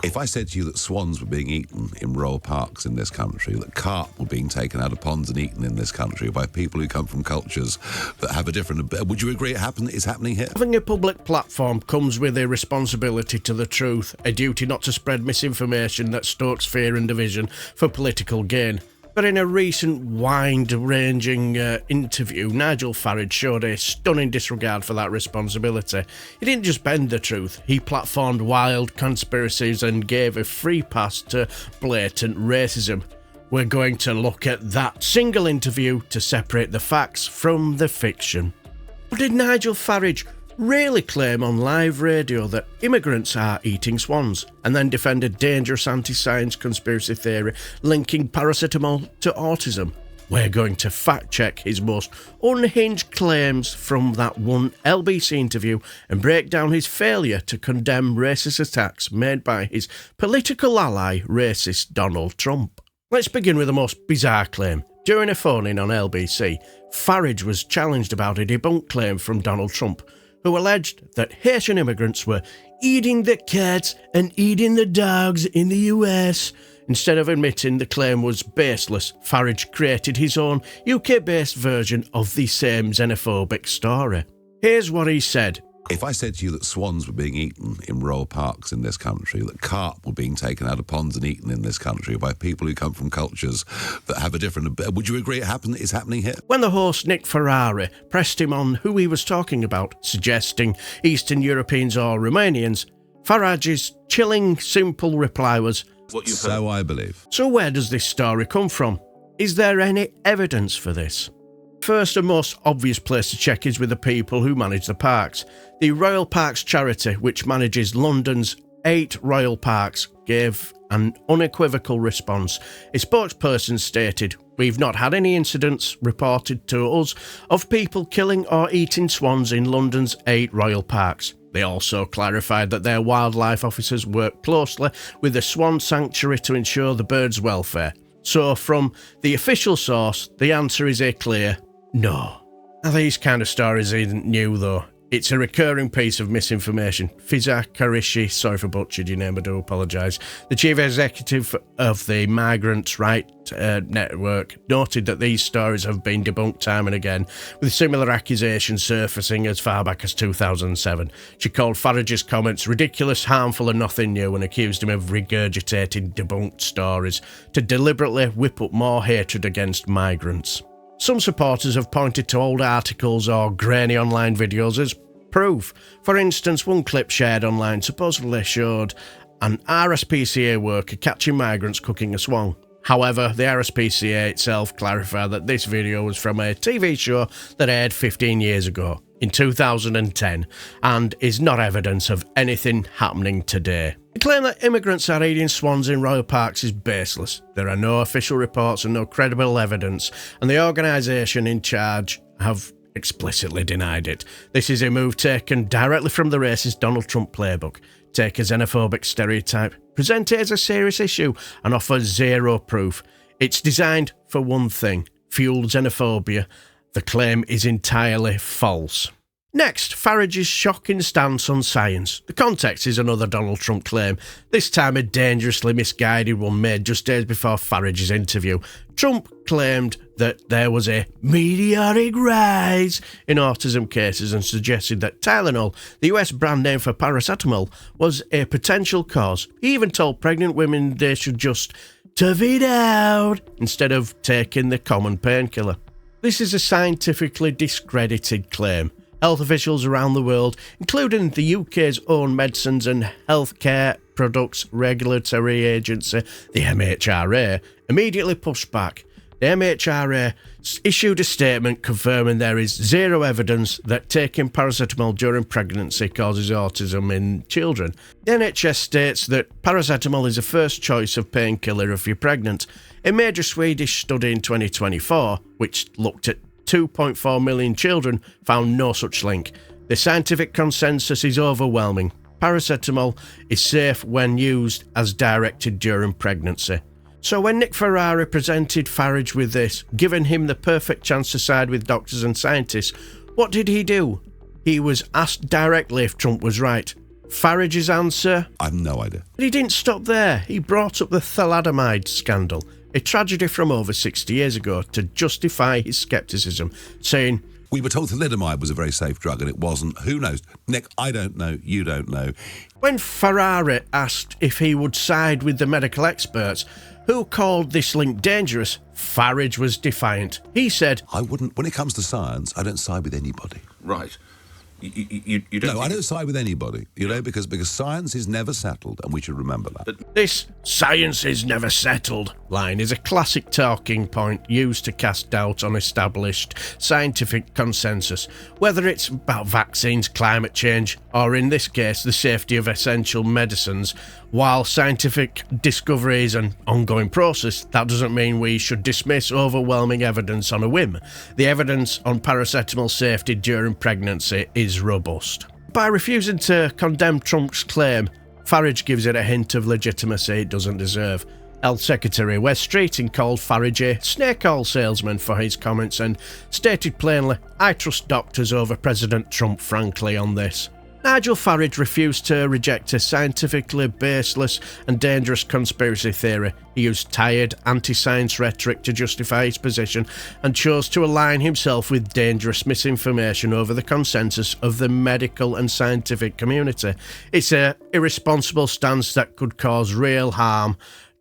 If I said to you that swans were being eaten in royal parks in this country, that carp were being taken out of ponds and eaten in this country by people who come from cultures that have a different... Would you agree it's happening here? Having a public platform comes with a responsibility to the truth, a duty not to spread misinformation that stokes fear and division for political gain. But in a recent wide-ranging interview, Nigel Farage showed a stunning disregard for that responsibility. He didn't just bend the truth, he platformed wild conspiracies and gave a free pass to blatant racism. We're going to look at that single interview to separate the facts from the fiction. Did Nigel Farage really claim on live radio that immigrants are eating swans, and then defend a dangerous anti-science conspiracy theory linking paracetamol to autism? We're going to fact-check his most unhinged claims from that one LBC interview and break down his failure to condemn racist attacks made by his political ally, racist Donald Trump. Let's begin with the most bizarre claim. During a phone-in on LBC, Farage was challenged about a debunked claim from Donald Trump, who alleged that Haitian immigrants were eating the cats and eating the dogs in the US. Instead of admitting the claim was baseless, Farage created his own UK-based version of the same xenophobic story. Here's what he said. If I said to you that swans were being eaten in royal parks in this country, that carp were being taken out of ponds and eaten in this country by people who come from cultures that have a different... Would you agree it's happening here? When the host Nick Ferrari pressed him on who he was talking about, suggesting Eastern Europeans or Romanians, Farage's chilling, simple reply was, "So I believe." So where does this story come from? Is there any evidence for this? First and most obvious place to check is with the people who manage the parks. The Royal Parks charity, which manages London's 8 royal parks, gave an unequivocal response. A spokesperson stated, "We've not had any incidents reported to us of people killing or eating swans in London's 8 royal parks." They also clarified that their wildlife officers work closely with the Swan Sanctuary to ensure the birds' welfare. So from the official source, the answer is a clear no. Now, these kind of stories isn't new though. It's a recurring piece of misinformation. Fiza Karishi, sorry for butchered your name, I do apologise, the chief executive of the Migrants' Rights Network, noted that these stories have been debunked time and again, with similar accusations surfacing as far back as 2007. She called Farage's comments ridiculous, harmful and nothing new, and accused him of regurgitating debunked stories to deliberately whip up more hatred against migrants. Some supporters have pointed to old articles or grainy online videos as proof. For instance, one clip shared online supposedly showed an RSPCA worker catching migrants cooking a swan. However, the RSPCA itself clarified that this video was from a TV show that aired 15 years ago, in 2010, and is not evidence of anything happening today. The claim that immigrants are eating swans in royal parks is baseless. There are no official reports and no credible evidence, and the organisation in charge have explicitly denied it. This is a move taken directly from the racist Donald Trump playbook. Take a xenophobic stereotype, present it as a serious issue, and offer zero proof. It's designed for one thing: fuel xenophobia. The claim is entirely false. Next, Farage's shocking stance on science. The context is another Donald Trump claim, this time a dangerously misguided one made just days before Farage's interview. Trump claimed that there was a meteoric rise in autism cases and suggested that Tylenol, the US brand name for paracetamol, was a potential cause. He even told pregnant women they should just tough it out instead of taking the common painkiller. This is a scientifically discredited claim. Health officials around the world, including the UK's own Medicines and Healthcare Products Regulatory Agency, the MHRA, immediately pushed back. The MHRA issued a statement confirming there is zero evidence that taking paracetamol during pregnancy causes autism in children. The NHS states that paracetamol is a first choice of painkiller if you're pregnant. A major Swedish study in 2024, which looked at 2.4 million children, found no such link. The scientific consensus is overwhelming. Paracetamol is safe when used as directed during pregnancy. So when Nick Ferrari presented Farage with this, giving him the perfect chance to side with doctors and scientists, what did he do? He was asked directly if Trump was right. Farage's answer? I've no idea. But he didn't stop there. He brought up the thalidomide scandal, a tragedy from over 60 years ago, to justify his scepticism, saying, We were told thalidomide was a very safe drug and it wasn't. Who knows? Nick, I don't know. You don't know. When Ferrari asked if he would side with the medical experts who called this link dangerous, Farage was defiant. He said, I wouldn't. When it comes to science, I don't side with anybody. Right. You don't. No, I don't side with anybody, because science is never settled, and we should remember that. This "science is never settled" line is a classic talking point used to cast doubt on established scientific consensus, whether it's about vaccines, climate change, or in this case, the safety of essential medicines. While scientific discovery is an ongoing process, that doesn't mean we should dismiss overwhelming evidence on a whim. The evidence on paracetamol safety during pregnancy is robust. By refusing to condemn Trump's claim, Farage gives it a hint of legitimacy it doesn't deserve. Health Secretary Wes Streeting called Farage a snake oil salesman for his comments and stated plainly, I trust doctors over President Trump frankly on this. Nigel Farage refused to reject a scientifically baseless and dangerous conspiracy theory. He used tired, anti-science rhetoric to justify his position and chose to align himself with dangerous misinformation over the consensus of the medical and scientific community. It's an irresponsible stance that could cause real harm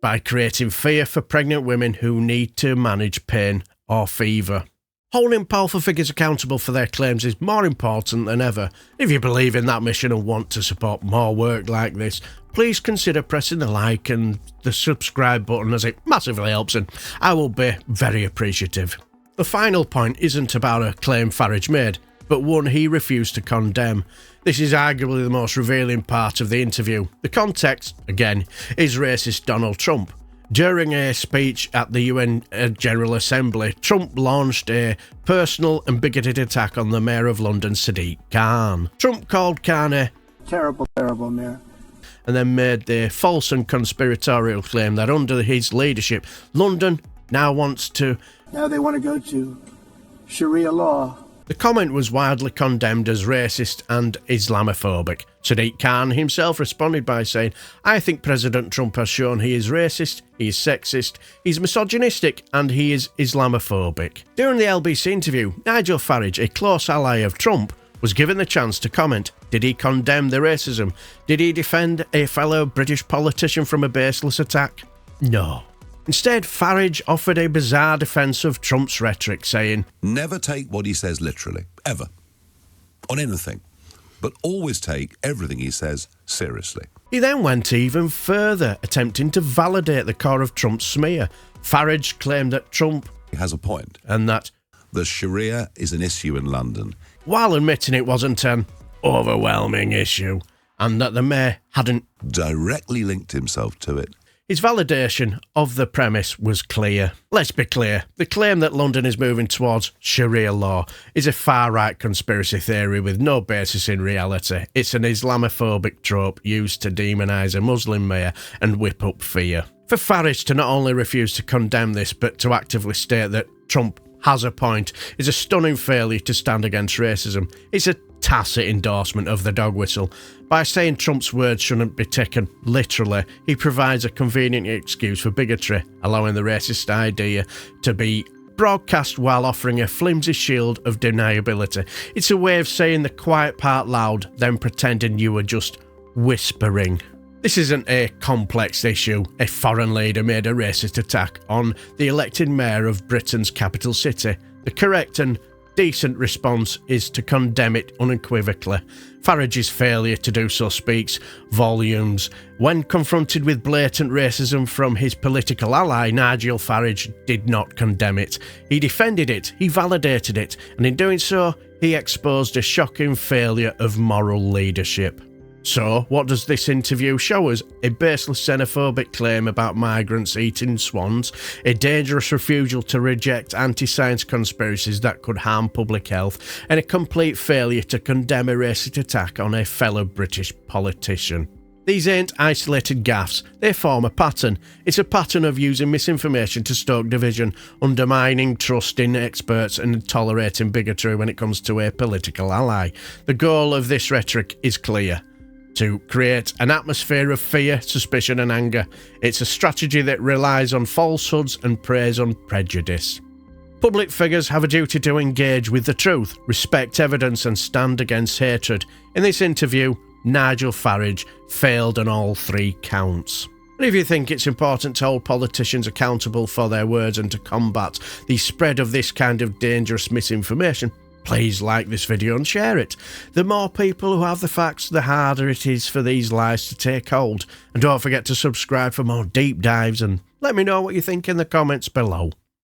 by creating fear for pregnant women who need to manage pain or fever. Holding powerful figures accountable for their claims is more important than ever. If you believe in that mission and want to support more work like this, please consider pressing the like and the subscribe button, as it massively helps, and I will be very appreciative. The final point isn't about a claim Farage made, but one he refused to condemn. This is arguably the most revealing part of the interview. The context, again, is racist Donald Trump. During a speech at the UN General Assembly, Trump launched a personal and bigoted attack on the Mayor of London, Sadiq Khan. Trump called Khan a terrible mayor, and then made the false and conspiratorial claim that under his leadership, London now they want to go to Sharia law. The comment was widely condemned as racist and Islamophobic. Sadiq Khan himself responded by saying, I think President Trump has shown he is racist, he is sexist, he's misogynistic, and he is Islamophobic. During the LBC interview, Nigel Farage, a close ally of Trump, was given the chance to comment. Did he condemn the racism? Did he defend a fellow British politician from a baseless attack? No. Instead, Farage offered a bizarre defence of Trump's rhetoric, saying, Never take what he says literally, ever, on anything, but always take everything he says seriously. He then went even further, attempting to validate the core of Trump's smear. Farage claimed that Trump has a point, and that the Sharia is an issue in London, while admitting it wasn't an overwhelming issue, and that the mayor hadn't directly linked himself to it. His validation of the premise was clear. Let's be clear, the claim that London is moving towards Sharia law is a far-right conspiracy theory with no basis in reality. It's an Islamophobic trope used to demonise a Muslim mayor and whip up fear. For Farage to not only refuse to condemn this, but to actively state that Trump has a point, is a stunning failure to stand against racism. It's a tacit endorsement of the dog whistle. By saying Trump's words shouldn't be taken literally, he provides a convenient excuse for bigotry, allowing the racist idea to be broadcast while offering a flimsy shield of deniability. It's a way of saying the quiet part loud, then pretending you were just whispering. This isn't a complex issue. A foreign leader made a racist attack on the elected mayor of Britain's capital city. The correct and decent response is to condemn it unequivocally. Farage's failure to do so speaks volumes. When confronted with blatant racism from his political ally, Nigel Farage did not condemn it. He defended it, he validated it, and in doing so, he exposed a shocking failure of moral leadership. So, what does this interview show us? A baseless xenophobic claim about migrants eating swans, a dangerous refusal to reject anti-science conspiracies that could harm public health, and a complete failure to condemn a racist attack on a fellow British politician. These ain't isolated gaffes, they form a pattern. It's a pattern of using misinformation to stoke division, undermining trust in experts and tolerating bigotry when it comes to a political ally. The goal of this rhetoric is clear. to create an atmosphere of fear, suspicion and anger. It's a strategy that relies on falsehoods and preys on prejudice. Public figures have a duty to engage with the truth, respect evidence and stand against hatred. In this interview, Nigel Farage failed on all 3 counts. And if you think it's important to hold politicians accountable for their words and to combat the spread of this kind of dangerous misinformation, please like this video and share it. The more people who have the facts, the harder it is for these lies to take hold. And don't forget to subscribe for more deep dives and let me know what you think in the comments below.